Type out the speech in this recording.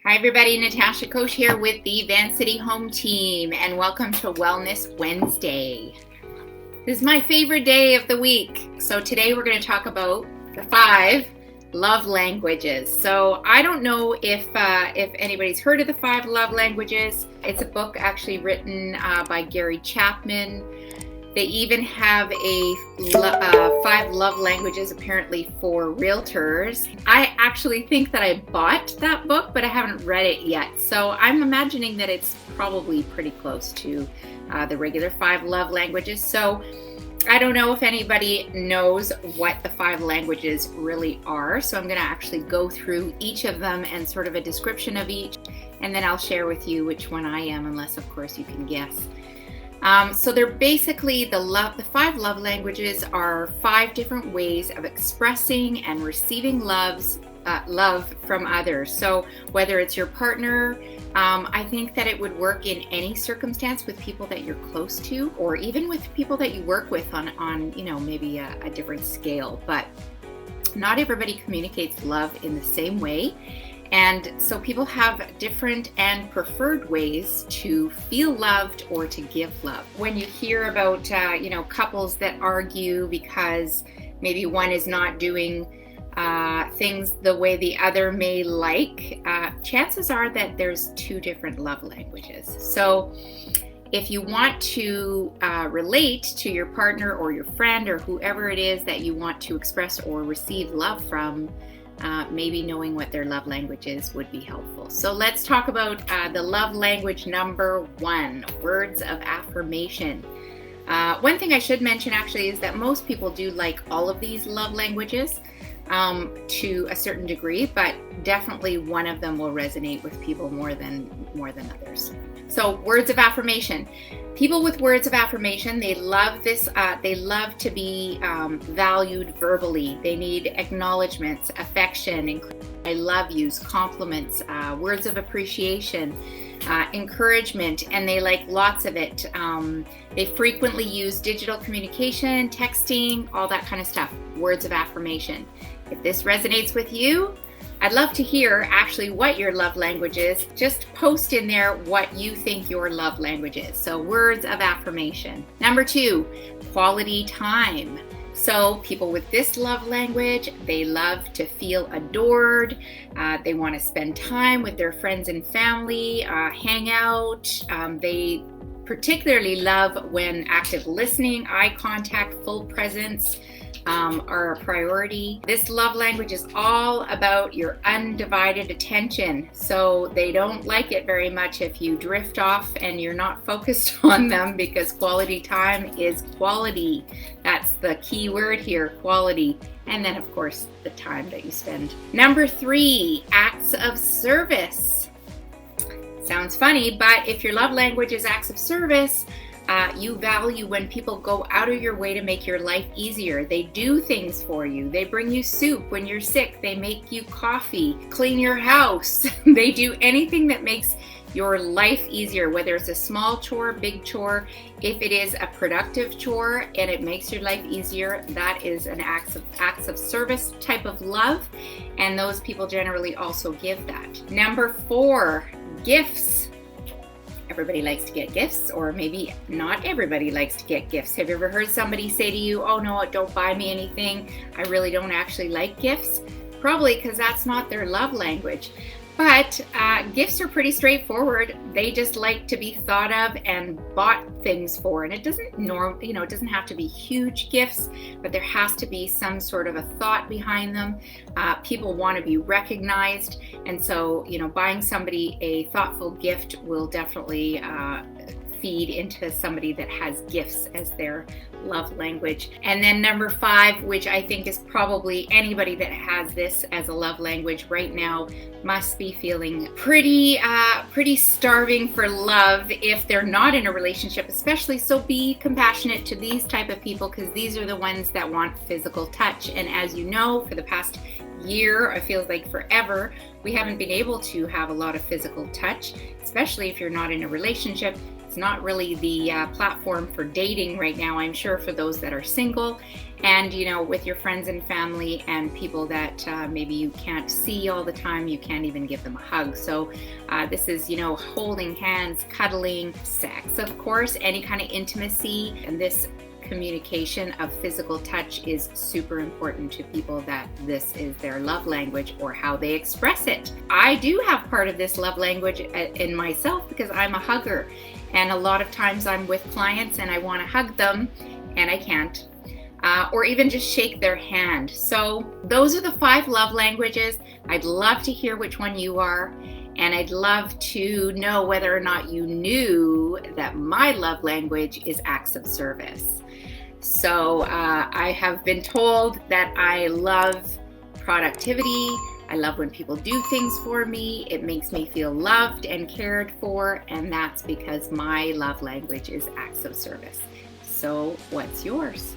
Hi everybody, Natasha Koch here with the Van City Home Team, and welcome to Wellness Wednesday. This is my favorite day of the week. So today we're going to talk about the 5 love languages. So I don't know if anybody's heard of the 5 love languages. It's a book actually written by Gary Chapman. They even have a 5 love languages apparently for realtors. I actually think that I bought that book, but I haven't read it yet. So I'm imagining that it's probably pretty close to the regular 5 love languages. So I don't know if anybody knows what the 5 languages really are. So I'm going to actually go through each of them and sort of a description of each, and then I'll share with you which one I am, unless of course you can guess. So they're basically the 5 love languages are 5 different ways of expressing and receiving love from others. So whether it's your partner, I think that it would work in any circumstance with people that you're close to, or even with people that you work with on maybe a different scale. But not everybody communicates love in the same way. And so people have different and preferred ways to feel loved or to give love. When you hear about, couples that argue because maybe one is not doing things the way the other may like, chances are that there's 2 different love languages. So if you want to relate to your partner or your friend or whoever it is that you want to express or receive love from, maybe knowing what their love language is would be helpful. So let's talk about the love language number 1, words of affirmation. One thing I should mention actually is that most people do like all of these love languages to a certain degree, but definitely one of them will resonate with people more than others. So words of affirmation. People with words of affirmation, they love this. They love to be valued verbally. They need acknowledgments, affection, I love yous, compliments, words of appreciation, encouragement, and they like lots of it. They frequently use digital communication, texting, all that kind of stuff. Words of affirmation. If this resonates with you, I'd love to hear actually what your love language is. Just post in there what you think your love language is. So words of affirmation. Number 2, quality time. So people with this love language, they love to feel adored. They want to spend time with their friends and family, hang out. They particularly love when active listening, eye contact, full presence are a priority. This love language is all about your undivided attention. So they don't like it very much if you drift off and you're not focused on them, because quality time is quality. That's the key word here, quality. And then of course the time that you spend. Number 3, acts of service. Sounds funny, but if your love language is acts of service, you value when people go out of your way to make your life easier. They do things for you. They bring you soup when you're sick. They make you coffee, clean your house. They do anything that makes your life easier, whether it's a small chore, big chore. If it is a productive chore and it makes your life easier, that is an acts of service type of love. And those people generally also give that. Number 4, gifts. Everybody likes to get gifts, or maybe not everybody likes to get gifts. Have you ever heard somebody say to you, oh no, don't buy me anything, I really don't actually like gifts? Probably because that's not their love language. But gifts are pretty straightforward. They just like to be thought of and bought things for. And it doesn't it doesn't have to be huge gifts, but there has to be some sort of a thought behind them. People want to be recognized, and so buying somebody a thoughtful gift will definitely feed into somebody that has gifts as their love language. And then number 5, which I think is probably anybody that has this as a love language right now must be feeling pretty starving for love if they're not in a relationship, especially. So be compassionate to these type of people, because these are the ones that want physical touch. And as you know, for the past year, it feels like forever, we haven't been able to have a lot of physical touch, especially if you're not in a relationship. It's not really the platform for dating right now, I'm sure, for those that are single and, with your friends and family and people that maybe you can't see all the time, you can't even give them a hug. So this is, holding hands, cuddling, sex, of course, any kind of intimacy, and this communication of physical touch is super important to people that this is their love language or how they express it. I do have part of this love language in myself because I'm a hugger, and a lot of times I'm with clients and I want to hug them and I can't, or even just shake their hand. So those are the 5 love languages. I'd love to hear which one you are. And I'd love to know whether or not you knew that my love language is acts of service. So I have been told that I love productivity. I love when people do things for me. It makes me feel loved and cared for, and that's because my love language is acts of service. So what's yours?